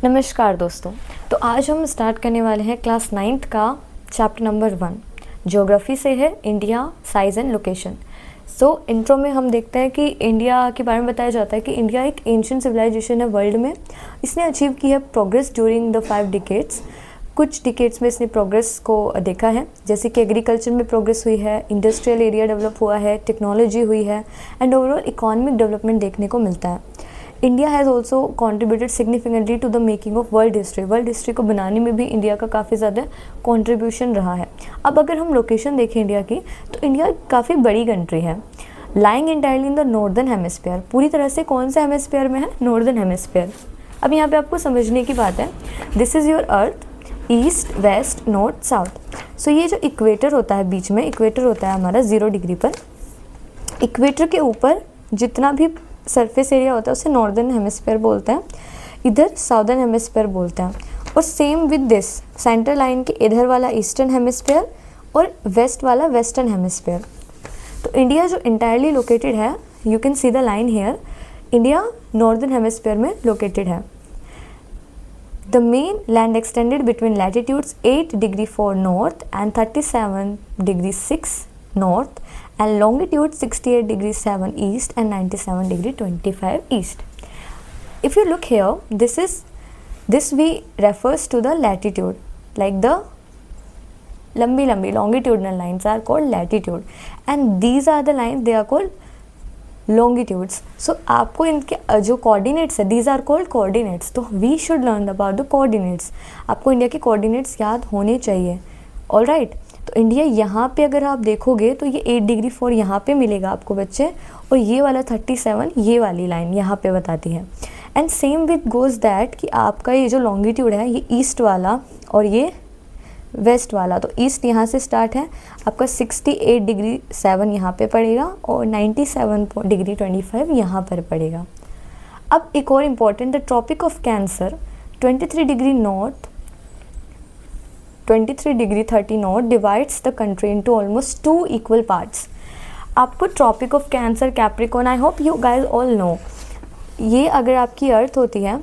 नमस्कार दोस्तों। तो आज हम स्टार्ट करने वाले हैं क्लास 9th का चैप्टर नंबर 1 ज्योग्राफी से है India size and location. So intro में हम देखते हैं कि इंडिया के बारे में बताया जाता है कि इंडिया एक एंशिएंट सिविलाइजेशन है वर्ल्ड में। इसने अचीव की है प्रोग्रेस ड्यूरिंग द 5 डिकेड्स। कुछ डिकेड्स में इसने प्रोग्रेस को देखा है, जैसे कि एग्रीकल्चर में प्रोग्रेस हुई है, इंडस्ट्रियल एरिया डेवलप हुआ है, टेक्नोलॉजी हुई है एंड ओवरऑल इकोनॉमिक डेवलपमेंट देखने को मिलता है। India has also contributed significantly to the making of world history. World history को बनाने में भी इंडिया का काफ़ी ज़्यादा कॉन्ट्रीब्यूशन रहा है। अब अगर हम लोकेशन देखें इंडिया की, तो इंडिया काफ़ी बड़ी कंट्री है, lying entirely in the northern hemisphere. पूरी तरह से कौन से हेमिस्फीयर में है? Northern hemisphere. अब यहाँ पे आपको समझने की बात है, this is your earth, east west north south. So ये जो इक्वेटर होता है बीच में, इक्वेटर होता है हमारा 0 डिग्री पर। इक्वेटर के ऊपर जितना भी सरफेस एरिया होता है उसे नॉर्दर्न हेमिस्फीयर बोलते हैं, इधर साउदर्न हेमिस्फीयर बोलते हैं। और same with this, central line के इधर वाला ईस्टर्न हेमिस्फीयर और वेस्ट वाला वेस्टर्न हेमिस्फीयर। तो इंडिया जो इंटायरली लोकेटेड है, you can see the line here, India northern hemisphere में लोकेटेड है। The main land extended between latitudes 8 degree 4 north and 37 degree 6 north and longitude 68 degree 7 east and 97 degree 25 east. If you look here, this we refers to the latitude, like the lambi longitudinal lines are called latitude and these are the lines, they are called longitudes. So आपको इनके जो coordinates है, these are called coordinates. तो we should learn about the coordinates. आपको India के coordinates याद होने चाहिए। All right. तो इंडिया यहाँ पे अगर आप देखोगे तो ये 8 डिग्री 4 यहाँ पे मिलेगा आपको बच्चे, और ये वाला 37 ये वाली लाइन यहाँ पे बताती है। And same with goes that कि आपका ये जो लॉन्गिट्यूड है ये ईस्ट वाला और ये वेस्ट वाला, तो ईस्ट यहाँ से स्टार्ट है, आपका 68 डिग्री 7 यहाँ पे पड़ेगा और 97 डिग्री 25 यहाँ पर पड़ेगा। अब एक और important, the tropic of cancer 23 degree north 23 degree 30 north divides the country into almost 2 equal parts. आपको tropic of cancer, Capricorn, I hope you guys all know, ये अगर आपकी अर्थ होती है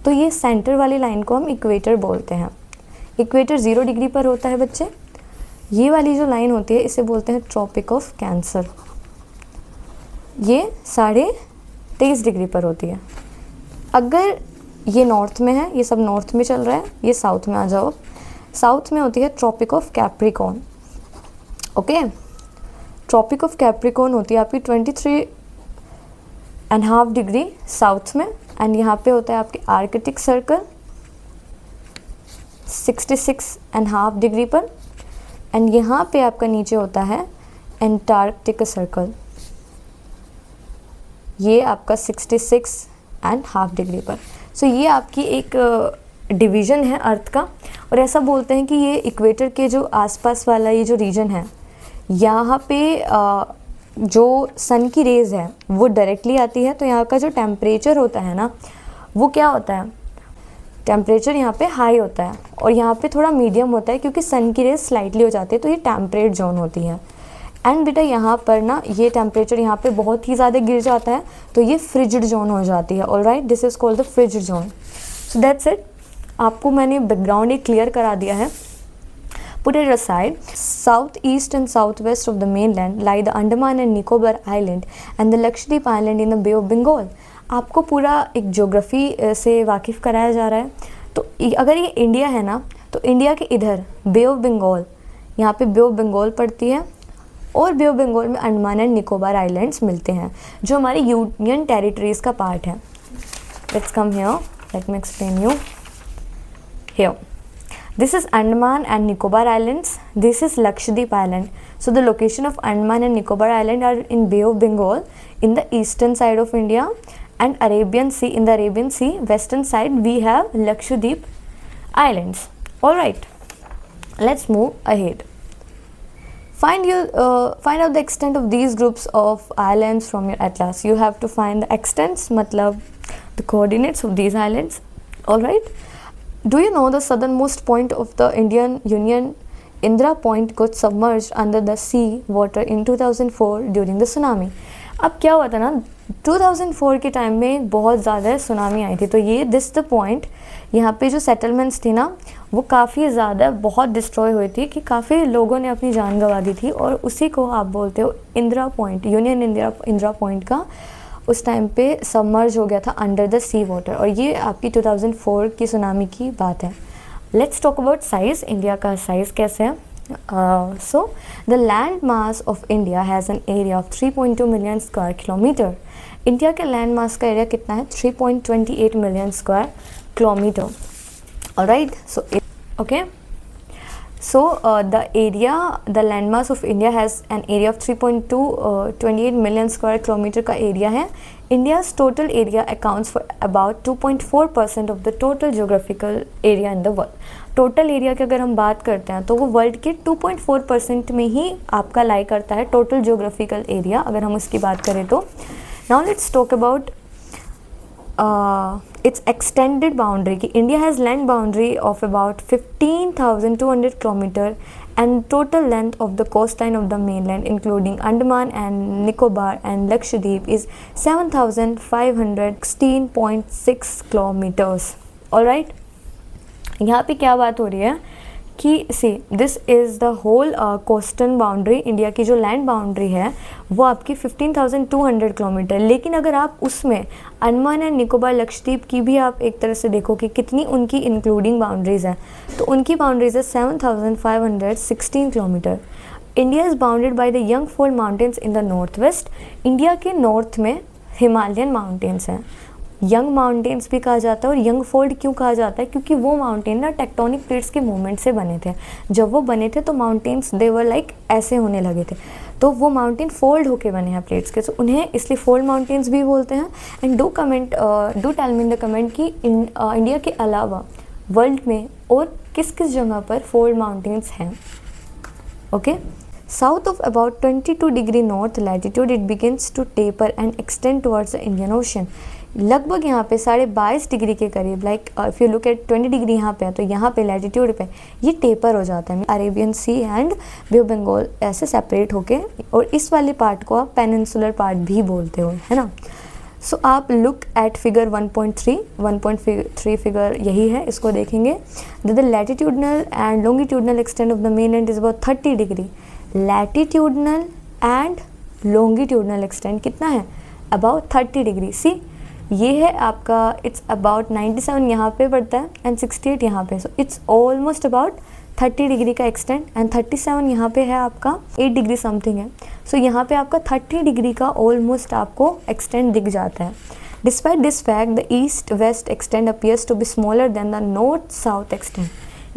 तो ये सेंटर वाली लाइन को हम इक्वेटर बोलते हैं। इक्वेटर 0 डिग्री पर होता है बच्चे। ये वाली जो लाइन होती है इसे बोलते हैं ट्रॉपिक ऑफ कैंसर। ये 23.5 डिग्री पर होती है। अगर ये नॉर्थ में है, ये सब नॉर्थ में चल रहा है, ये साउथ में आ जाओ, साउथ में होती है tropic of Capricorn. Okay, tropic of Capricorn होती है आपकी 23.5 डिग्री साउथ में, एंड यहाँ पे होता है आपकी आर्कटिक सर्कल 66.5 डिग्री पर, एंड यहाँ पे आपका नीचे होता है एंटार्कटिक सर्कल, ये आपका 66.5 डिग्री पर। सो ये आपकी एक डिवीज़न है अर्थ का, और ऐसा बोलते हैं कि ये इक्वेटर के जो आसपास वाला ये जो रीजन है, यहाँ पे जो सन की रेज़ है वो डायरेक्टली आती है, तो यहाँ का जो टेम्परेचर होता है ना, वो क्या होता है, टेम्परेचर यहाँ पे हाई होता है और यहाँ पे थोड़ा मीडियम होता है, क्योंकि सन की रेज़ स्लाइटली हो जाती है, तो ये टेम्परेट जोन होती है। एंड बेटा यहाँ पर ना ये टेम्परेचर यहाँ पे बहुत ही ज़्यादा गिर जाता है, तो ये फ्रिजिड जोन हो जाती है। All right, this is called the frigid zone. So that's it. आपको मैंने बैकग्राउंड एक क्लियर करा दिया है। Put it aside. South east and southwest of the mainland lie the Andaman and Nicobar Island and the Lakshadweep Island in the Bay of Bengal. आपको पूरा एक geography से वाकिफ़ कराया जा रहा है। तो अगर ये इंडिया है ना, तो इंडिया के इधर बे ऑफ बंगाल, यहाँ पे बे ऑफ बंगाल पड़ती है, और बे ऑफ बंगाल में अंडमान एंड निकोबार आइलैंड्स मिलते हैं, जो हमारी यूनियन टेरिटरीज़ का पार्ट है। Let's come here, let me explain you. Here, this is Andaman and Nicobar Islands. This is Lakshadweep Island. So the location of Andaman and Nicobar Island are in Bay of Bengal in the eastern side of India, and Arabian Sea, in the Arabian Sea western side we have Lakshadweep Islands. All right, let's move ahead. Find out the extent of these groups of islands from your atlas. You have to find the extents, matlab the coordinates of these islands. All right. Do you know the southernmost point of the Indian Union, Indira Point, got submerged under the sea water in 2004 during the tsunami? अब क्या हुआ था ना, 2004 के time में बहुत ज़्यादा tsunami आई थी, तो ये दिस द पॉइंट, यहाँ पे जो सेटलमेंट्स थी ना वो काफ़ी ज़्यादा बहुत डिस्ट्रॉय हुई थी, कि काफ़ी लोगों ने अपनी जान गंवा दी थी, और उसी को आप बोलते हो Indira point, union Indira point का उस टाइम पे सबमर्ज हो गया था अंडर द सी वाटर, और ये आपकी 2004 की सुनामी की बात है। Let's talk about size, India का साइज़ कैसे है। So the land mass of India has an area of 3.2 million square kilometre. India के लैंड मास का एरिया कितना है? 3.28 million square kilometre. Alright, so okay, so the landmass of India has an area of 3.28 million square kilometer का area है। India's total area accounts for about 2.4% of the total geographical area in the world। Total area की अगर हम बात करते हैं तो वो वर्ल्ड के 2.4% में ही आपका लाई करता है टोटल जियोग्राफिकल एरिया, अगर हम उसकी बात करें तो। Now let's talk about its extended boundary कि India has land boundary of about 15,200 kilometer and total length of the coastline of the mainland including Andaman and Nicobar and Lakshadweep is 7,516.6 kilometers। Alright, यहाँ पे क्या बात हो रही है कि see this is the whole coastal boundary, India की जो लैंड बाउंड्री है वो आपकी 15,200 किलोमीटर। लेकिन अगर आप उसमें अंडमान एंड निकोबार लक्षद्वीप की भी आप एक तरह से देखो कि कितनी उनकी इंक्लूडिंग बाउंड्रीज़ हैं, तो उनकी बाउंड्रीज है 7,516 किलोमीटर। India is bounded by the young fold mountains in the north west. India के नॉर्थ में हिमालयन माउंटेन्स हैं, यंग माउंटेन्स भी कहा जाता है। और यंग फोल्ड क्यों कहा जाता है? क्योंकि वो माउंटेन ना टेक्टोनिक प्लेट्स के मूवमेंट से बने थे। जब वो बने थे तो माउंटेन्स दे वर लाइक ऐसे होने लगे थे, तो वो माउंटेन फोल्ड होके बने हैं प्लेट्स के, तो उन्हें इसलिए फोल्ड माउंटेन्स भी बोलते हैं। And do tell me in the comment कि इंडिया के अलावा वर्ल्ड में और किस किस जगह पर फोल्ड माउंटेन्स हैं। Okay, south of about 22 degree north latitude it begins to taper and extend towards the Indian ocean. लगभग यहाँ पे 22.5 डिग्री के करीब, like if you look at 20 degree यहाँ पे है, तो यहाँ पे लैटिट्यूड पे ये टेपर हो जाता है, Arabian sea and bay of Bengal ऐसे सेपरेट होके, और इस वाले पार्ट को आप पेनिनसुलर पार्ट भी बोलते हो, है ना। सो आप लुक एट फिगर 1.3 फिगर यही है, इसको देखेंगे। The latitudinal and longitudinal extend of the main land is about 30 degree. Latitudinal and longitudinal extend कितना है? About 30 degree. सी ये है आपका, इट्स अबाउट 97 यहाँ पे पड़ता है एंड 68 यहाँ पे, so it's almost about 30 degree का एक्सटेंड, एंड 37 यहाँ पे है आपका 8 डिग्री समथिंग है। सो यहाँ पे आपका 30 डिग्री का ऑलमोस्ट आपको एक्सटेंड दिख जाता है। Despite this fact the east west extend appears to be smaller than the north south extend.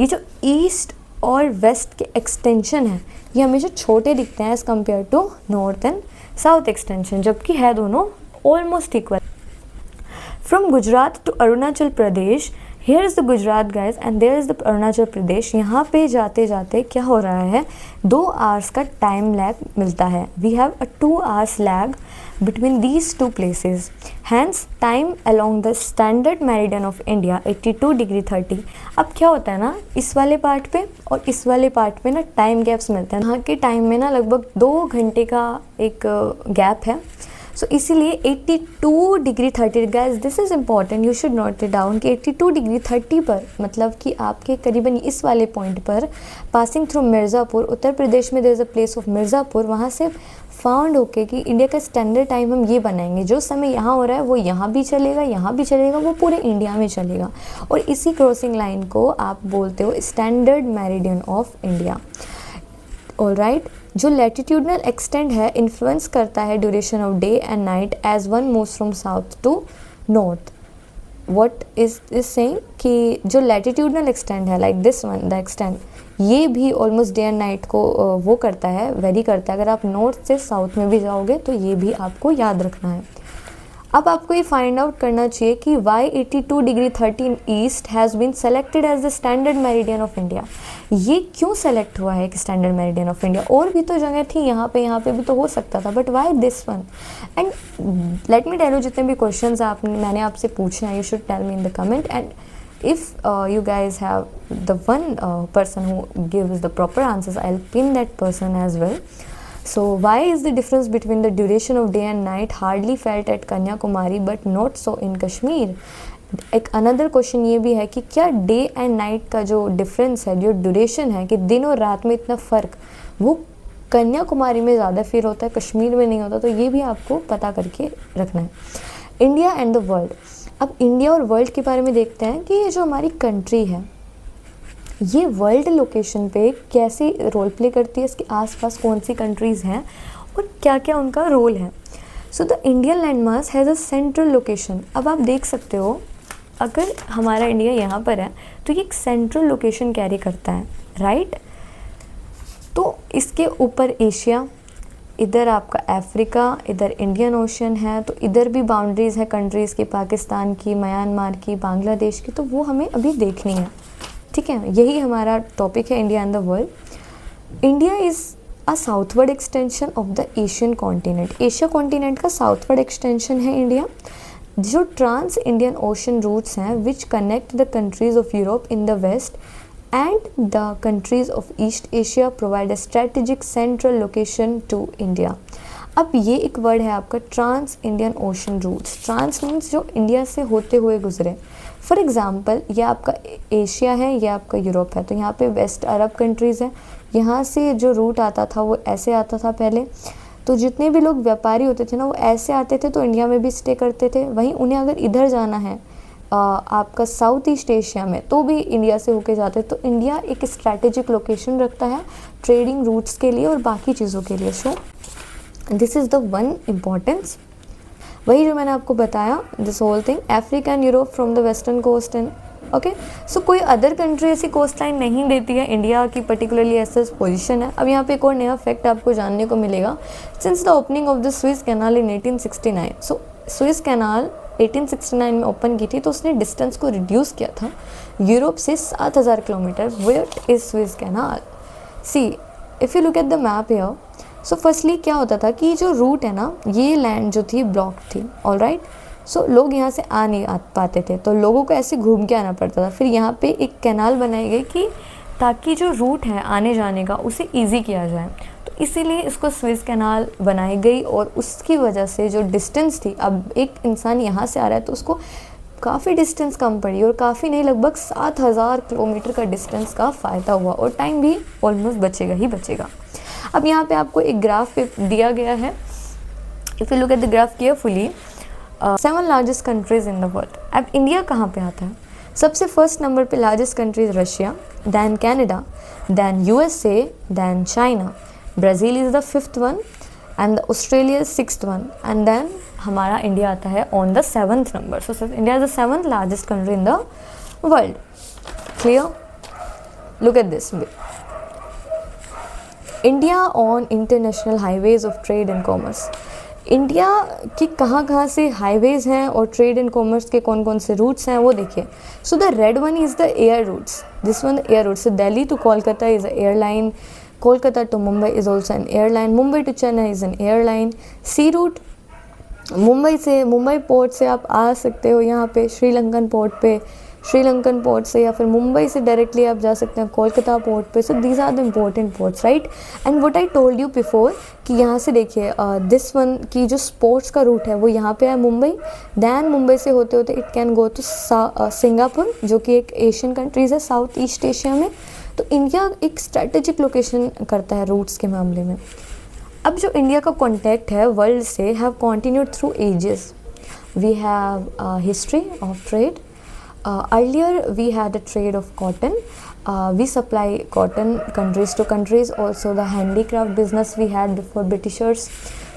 ये जो ईस्ट और वेस्ट के एक्सटेंशन है ये हमेशा छोटे दिखते हैं as compare to north and south extension, जबकि है दोनों almost equal. From Gujarat to Arunachal Pradesh, here is the Gujarat guys and there is the Arunachal Pradesh। यहाँ पे जाते जाते क्या हो रहा है, 2 hours का टाइम लैग मिलता है। We have a 2 hours lag between these two places. Hence time along the standard meridian of India 82 degree 30। अब क्या होता है ना, इस वाले पार्ट पे और इस वाले पार्ट पे ना टाइम गैप्स मिलते हैं। यहाँ के टाइम में ना लगभग 2 घंटे का एक गैप है। सो इसीलिए 82 degree 30 guys, this is important, you should note it down कि 82 डिग्री 30 पर मतलब कि आपके करीबन इस वाले पॉइंट पर पासिंग थ्रू मिर्ज़ापुर, उत्तर प्रदेश में there is a place of Mirzapur, वहाँ से फाउंड होके कि इंडिया का स्टैंडर्ड टाइम हम ये बनाएंगे, जो समय यहाँ हो रहा है वो यहाँ भी चलेगा, यहाँ भी चलेगा, वो पूरे इंडिया में चलेगा। और इसी क्रॉसिंग लाइन को आप बोलते हो standard meridian of India. Alright, जो लैटिट्यूडनल एक्सटेंड है इन्फ्लुएंस करता है duration of day and night as one moves from south to north. What is this saying कि जो लैटिट्यूडनल एक्सटेंड है like this one the extend, ये भी almost day and night को वो करता है, वेरी करता है। अगर आप नॉर्थ से साउथ में भी जाओगे तो ये भी आपको याद रखना है। अब आपको ये फाइंड आउट करना चाहिए कि why 82 degree 30 east has been selected as the standard meridian of India. ये क्यों सेलेक्ट हुआ है कि स्टैंडर्ड मेरिडियन ऑफ इंडिया? और भी तो जगह थी यहाँ पे भी तो हो सकता था, but why this one? And let me tell you, जितने भी क्वेश्चंस मैंने आपसे पूछे हैं, you should tell me in the comment. And if you guys have the one person who gives the proper answers, I'll pin that person as well. So why is the difference between the duration of day and night hardly felt at Kanyakumari but not so in Kashmir? एक another question ये भी है कि क्या day and night का जो difference है, जो ड्यूरेशन है, कि दिन और रात में इतना फ़र्क वो कन्याकुमारी में ज़्यादा फील होता है, कश्मीर में नहीं होता, तो ये भी आपको पता करके रखना है। India and the world. अब इंडिया और वर्ल्ड के बारे में देखते हैं कि ये जो हमारी कंट्री है ये वर्ल्ड लोकेशन पे कैसे रोल प्ले करती है, इसके आसपास कौन सी कंट्रीज़ हैं और क्या क्या उनका रोल है। So the Indian landmass has a central location. अब आप देख सकते हो अगर हमारा इंडिया यहाँ पर है तो ये एक सेंट्रल लोकेशन कैरी करता है, राइट। तो इसके ऊपर एशिया, इधर आपका अफ्रीका, इधर इंडियन ओशन है, तो इधर भी बाउंड्रीज़ है कंट्रीज़ की, पाकिस्तान की, म्यांमार की, बांग्लादेश की, तो वो हमें अभी देखनी है, ठीक है। यही हमारा टॉपिक है, India and the world. India is a southward extension of the Asian continent. Asia continent का साउथवर्ड एक्सटेंशन है इंडिया। जो ट्रांस इंडियन ओशन रूट्स हैं which connect the countries of Europe in the west and the countries of East Asia provide a strategic central location to India। अब ये एक word है आपका trans Indian ocean routes. Trans means जो India से होते हुए गुजरे। फॉर एग्जांपल ये आपका एशिया है, ये आपका यूरोप है, तो यहाँ पे वेस्ट अरब कंट्रीज़ हैं, यहाँ से जो रूट आता था वो ऐसे आता था पहले। तो जितने भी लोग व्यापारी होते थे ना वो ऐसे आते थे, तो इंडिया में भी स्टे करते थे। वहीं उन्हें अगर इधर जाना है आपका साउथ ईस्ट एशिया में, तो भी इंडिया से होके जाते। तो इंडिया एक स्ट्रैटेजिक लोकेशन रखता है ट्रेडिंग रूट्स के लिए और बाकी चीज़ों के लिए। So this is the one importance. वही जो मैंने आपको बताया, this whole thing, Africa and Europe from the western coast and okay. So कोई अदर कंट्री ऐसी कोस्ट लाइन नहीं देती है, इंडिया की पर्टिकुलरली ऐसा पोजीशन है। अब यहाँ पे एक और नया फैक्ट आपको जानने को मिलेगा। Since the opening of the Swiss canal in 1869, so Swiss canal 1869 में ओपन की थी, तो उसने डिस्टेंस को रिड्यूस किया था यूरोप से 7000 kilometre. What is Suez canal. See if you look at the map here, so firstly क्या होता था कि जो रूट है ना, ये लैंड जो थी ब्लॉक थी, ऑल राइट। सो लोग यहाँ से आ नहीं पाते थे, तो लोगों को ऐसे घूम के आना पड़ता था। फिर यहाँ पे एक कैनाल बनाई गई कि ताकि जो रूट है आने जाने का उसे ईजी किया जाए, तो इसीलिए इसको स्विस कैनाल बनाई गई। और उसकी वजह से जो डिस्टेंस थी, अब एक इंसान यहाँ से आ रहा है तो उसको काफ़ी डिस्टेंस कम पड़ी, और काफ़ी नहीं, लगभग 7000 किलोमीटर का डिस्टेंस का फ़ायदा हुआ, और टाइम भी ऑलमोस्ट बचेगा ही बचेगा। अब यहाँ पे आपको एक ग्राफ पे दिया गया है, if you look at the graph carefully, 7 largest countries in the world. अब इंडिया कहाँ पे आता है? सबसे फर्स्ट नंबर पे largest countries Russia, than Canada, than USA, than China, Brazil is the 5th one, and Australia is 6th one, and then हमारा India आता है on the 7th number. So India is the 7th largest country in the world. Clear? Look at this. India on international highways of trade and commerce. India की कहाँ से highways हैं और trade and commerce के कौन कौन से roots हैं वो देखिए। So the red one is the air routes, this one the air routes. Delhi to Kolkata is a airline, Kolkata to Mumbai is also an airline, Mumbai to Chennai is an airline. Sea route, Mumbai port से आप आ सकते हो यहाँ पे श्रीलंकन पोर्ट से, या फिर मुंबई से डायरेक्टली आप जा सकते हैं कोलकाता पोर्ट पे। So these are the important ports, right. And what I told you before कि यहाँ से देखिए दिस वन की जो स्पोर्ट्स का रूट है वो यहाँ पे है मुंबई, दैन मुंबई से होते होते it can go to Singapore, जो कि एक एशियन कंट्रीज़ है साउथ ईस्ट एशिया में। तो इंडिया एक स्ट्रेटेजिक लोकेशन करता है रूट्स के मामले में। अब जो इंडिया का कॉन्टैक्ट है वर्ल्ड से have continued through ages. We have history of trade. Earlier we had a trade of cotton. We supply cotton countries to countries. Also the handicraft business we had before Britishers.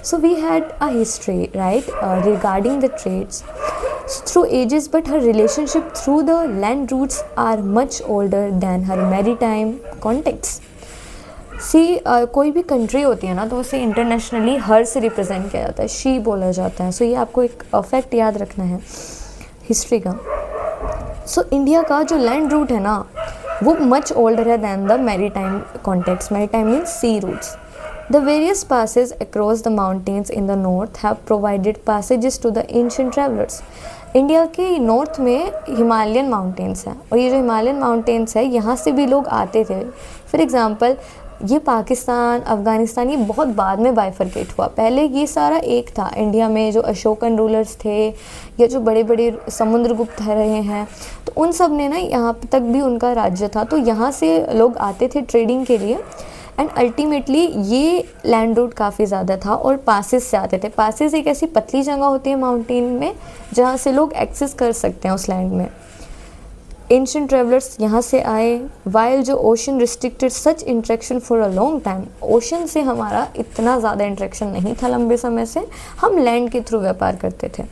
So we had a history, right, regarding the trades through ages, but her relationship through the land routes are much older than her maritime contacts. कोई भी country होती है ना तो उसे internationally हर से represent किया जाता है, शी बोला जाता है। सो ये आपको एक फैक्ट याद रखना है हिस्ट्री का। सो इंडिया का जो लैंड रूट है ना वो मच ओल्डर है than the maritime contacts. Maritime means sea routes. The various passage across the mountains in the north have provided passages to the ancient travellers. India के north में Himalayan mountains हैं, और ये जो हिमालयन माउंटेन्स है यहाँ से भी लोग आते थे। फॉर एग्ज़ाम्पल ये पाकिस्तान, अफ़गानिस्तान, ये बहुत बाद में बाइफरकेट हुआ। पहले ये सारा एक था। इंडिया में जो अशोकन रूलर्स थे या जो बड़े बड़े समुद्रगुप्त रहे हैं, तो उन सब ने ना यहाँ तक भी उनका राज्य था। तो यहाँ से लोग आते थे ट्रेडिंग के लिए, एंड अल्टीमेटली ये लैंड रूट काफ़ी ज़्यादा था और पासेस से आते थे। पासेस एक ऐसी पतली जगह होती है माउंटेन में जहाँ से लोग एक्सेस कर सकते हैं उस लैंड में। एंशिएंट ट्रेवलर्स यहाँ से आए, वाइल जो ocean restricted such interaction for a long time. Ocean से हमारा इतना ज़्यादा इंट्रैक्शन नहीं था लंबे समय से, हम लैंड के थ्रू व्यापार करते थे।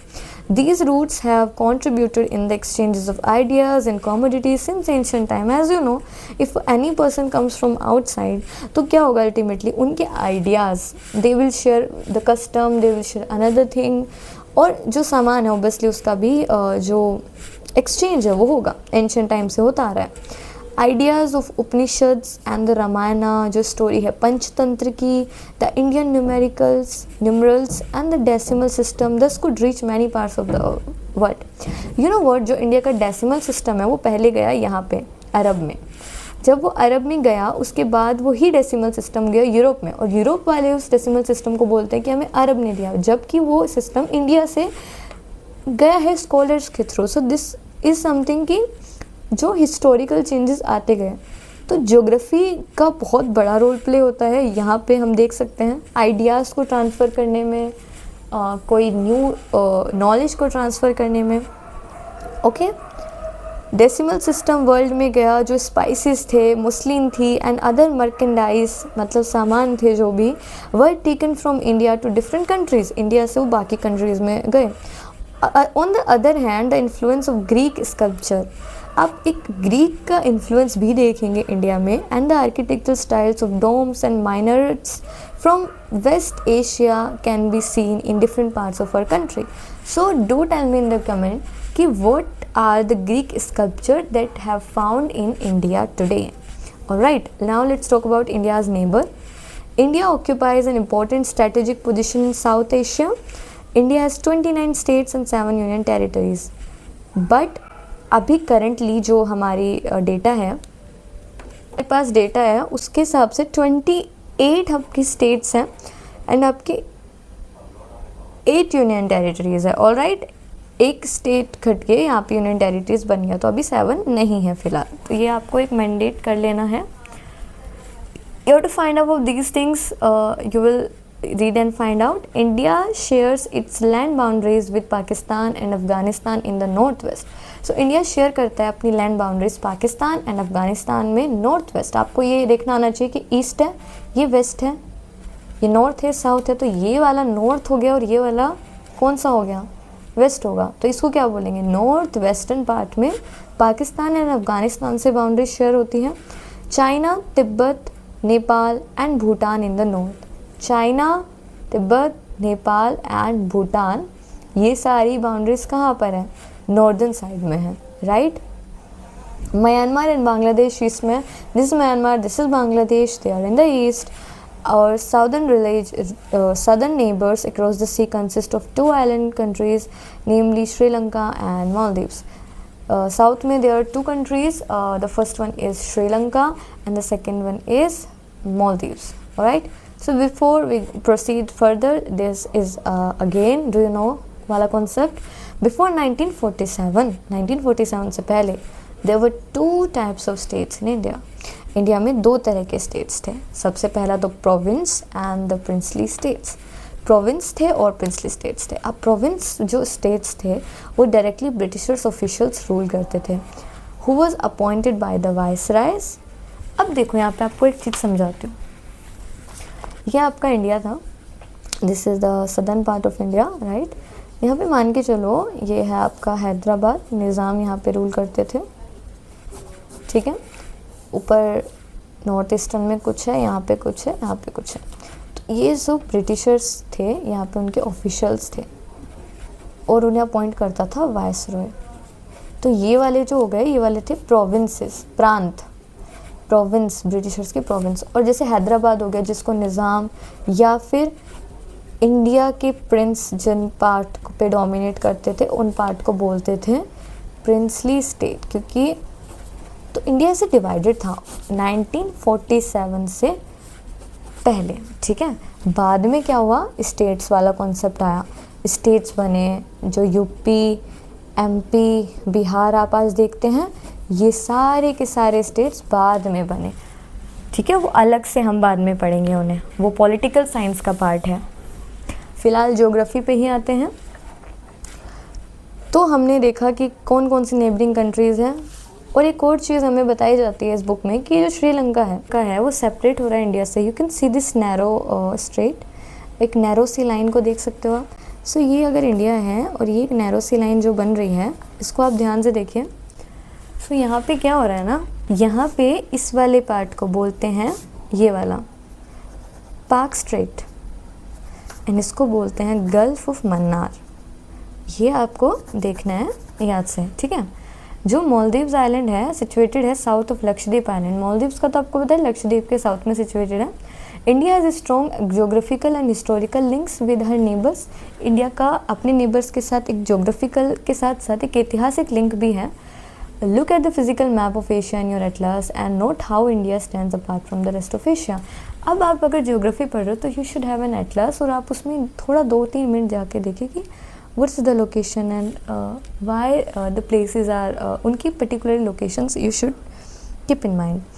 These routes have contributed in the exchanges of ideas and commodities since ancient time. As you know, if any person comes from outside, तो क्या होगा अल्टीमेटली, उनके ideas, they will share the custom, they will share another thing, और जो सामान है obviously उसका भी जो एक्सचेंज है वो होगा, एंशियंट टाइम से होता आ रहा है। Ideas of Upanishads and the Ramayana, जो स्टोरी है पंचतंत्र की, the Indian numerals and the decimal system thus could reach many parts of the world. You know what, जो इंडिया का डेसिमल सिस्टम है वो पहले गया यहाँ पे अरब में। जब वो अरब में गया उसके बाद वो ही डेसिमल सिस्टम गया यूरोप में, और यूरोप वाले उस डेसिमल सिस्टम को बोलते हैं कि हमें अरब ने दिया, जबकि वो सिस्टम इंडिया से गया है स्कॉलर्स के through. So this is something कि जो हिस्टोरिकल चेंजेस आते गए, तो ज्योग्राफी का बहुत बड़ा रोल प्ले होता है। यहाँ पे हम देख सकते हैं आइडियाज़ को ट्रांसफ़र करने में, कोई न्यू नॉलेज को ट्रांसफ़र करने में। ओके, डेसिमल सिस्टम वर्ल्ड में गया, जो स्पाइसेस थे, मुस्लिन थी एंड अदर मर्केंडाइज, मतलब सामान थे जो भी, were taken from India to different countries. India से वो बाकी कंट्रीज़ में गए। On the other hand the influence of Greek sculpture, आप एक ग्रीक का इन्फ्लुएंस भी देखेंगे इंडिया में, and the architectural styles of domes and minars from West Asia can be seen in different parts of our country. So do tell me in the comment कि what are the Greek sculpture that have found in India today. Alright, now let's talk about India's neighbour. India occupies an important strategic position in South Asia. India has 29 states and 7 union territories. But अभी currently जो हमारी data है, मेरे पास data है, उसके हिसाब से 28 आपकी स्टेट्स हैं एंड आपके 8 यूनियन टेरिटरीज़ है। ऑलराइट, एक स्टेट घट के यहाँ पे यूनियन टेरिटरीज़ बन गया, तो अभी 7 नहीं है फ़िलहाल। तो ये आपको एक मैंडेट कर लेना है। You have to find out of these things, you will read and find out. India shares its land boundaries with Pakistan and Afghanistan in the northwest. So India share करता है अपनी land boundaries Pakistan and Afghanistan में north west. आपको ये देखना आना चाहिए कि ईस्ट है, ये वेस्ट है, ये नॉर्थ है, साउथ है, तो ये वाला नॉर्थ हो गया और ये वाला कौन सा हो गया, वेस्ट होगा। तो इसको क्या बोलेंगे, नॉर्थ वेस्टर्न पार्ट में पाकिस्तान एंड अफगानिस्तान से बाउंड्री शेयर होती है। China, Tibet, Nepal and Bhutan in the north. China, Tibet, Nepal and Bhutan, ये सारी बाउंड्रीज कहाँ पर है, नॉर्दर्न साइड में है, right. Myanmar and Bangladesh east में, this Myanmar, this is Bangladesh, they are in the east. और southern neighbors across the sea consist of 2 island countries, namely Sri Lanka and Maldives. South में there are 2 countries, the first one is Sri Lanka and the second one is Maldives. Alright, so before we proceed further, this is again, do you know वाला concept, before 1947 से पहले there were 2 types of states in India. India में 2 तरह के states थे। सबसे पहला तो province and the princely states. Province थे और प्रिंसली स्टेट्स थे। अब प्रोविंस जो स्टेट्स थे वो डायरेक्टली ब्रिटिशर्स ऑफिशियल्स रूल करते थे, who was appointed by the viceroys. अब देखो यहाँ पे आपको एक चीज़ समझाती हूँ। ये आपका इंडिया था, this is the southern part of India, right. यहाँ पे मान के चलो ये है आपका हैदराबाद, निज़ाम यहाँ पे रूल करते थे, ठीक है। ऊपर नॉर्थ ईस्टर्न में कुछ है, यहाँ पे कुछ है, यहाँ पे कुछ है। तो ये जो ब्रिटिशर्स थे यहाँ पे उनके ऑफिशियल्स थे और उन्हें अपॉइंट करता था वाइसरॉय। तो ये वाले जो हो गए, ये वाले थे प्रोविंसेस, प्रांत, प्रोविंस, ब्रिटिशर्स के प्रोविंस। और जैसे हैदराबाद हो गया जिसको निज़ाम या फिर इंडिया के प्रिंस जिन पार्ट पे डोमिनेट करते थे उन पार्ट को बोलते थे प्रिंसली स्टेट, क्योंकि तो इंडिया से डिवाइडेड था। 1947 से पहले, ठीक है। बाद में क्या हुआ, स्टेट्स वाला कॉन्सेप्ट आया, स्टेट्स बने, जो यूपी, एमपी, बिहार आप आज देखते हैं, ये सारे के सारे स्टेट्स बाद में बने, ठीक है। वो अलग से हम बाद में पढ़ेंगे उन्हें, वो पॉलिटिकल साइंस का पार्ट है। फ़िलहाल ज्योग्राफी पे ही आते हैं। तो हमने देखा कि कौन कौन सी नेबरिंग कंट्रीज़ हैं, और एक और चीज़ हमें बताई जाती है इस बुक में कि जो श्रीलंका है वो सेपरेट हो रहा है इंडिया से। You can see this narrow straight, एक नैरो सी लाइन को देख सकते हो आप। सो ये अगर इंडिया है और ये एक नैरो सी लाइन जो बन रही है, इसको आप ध्यान से देखिए। सो यहाँ पे क्या हो रहा है ना, यहाँ पे इस वाले पार्ट को बोलते हैं, ये वाला पाक स्ट्रेट, एंड इसको बोलते हैं गल्फ ऑफ मन्नार। ये आपको देखना है याद से, ठीक है। जो मालदीव्स आइलैंड है सिचुएटेड है south of Lakshadweep island. Maldives का तो आपको पता है लक्षद्वीप के साउथ में सिचुएटेड है। India has strong geographical and historical links with her neighbours. India का अपने नेबर्स के साथ एक ज्योग्राफिकल के साथ साथ एक ऐतिहासिक लिंक भी है। Look at the physical map of Asia in your Atlas and note how India stands apart from the rest of Asia. अब आप अगर ज्योग्राफी पढ़ रहे हो तो you should have an Atlas, और आप उसमें थोड़ा 2-3 मिनट जाके देखिए कि what's the location and why the places are उनकी particular locations you should keep in mind.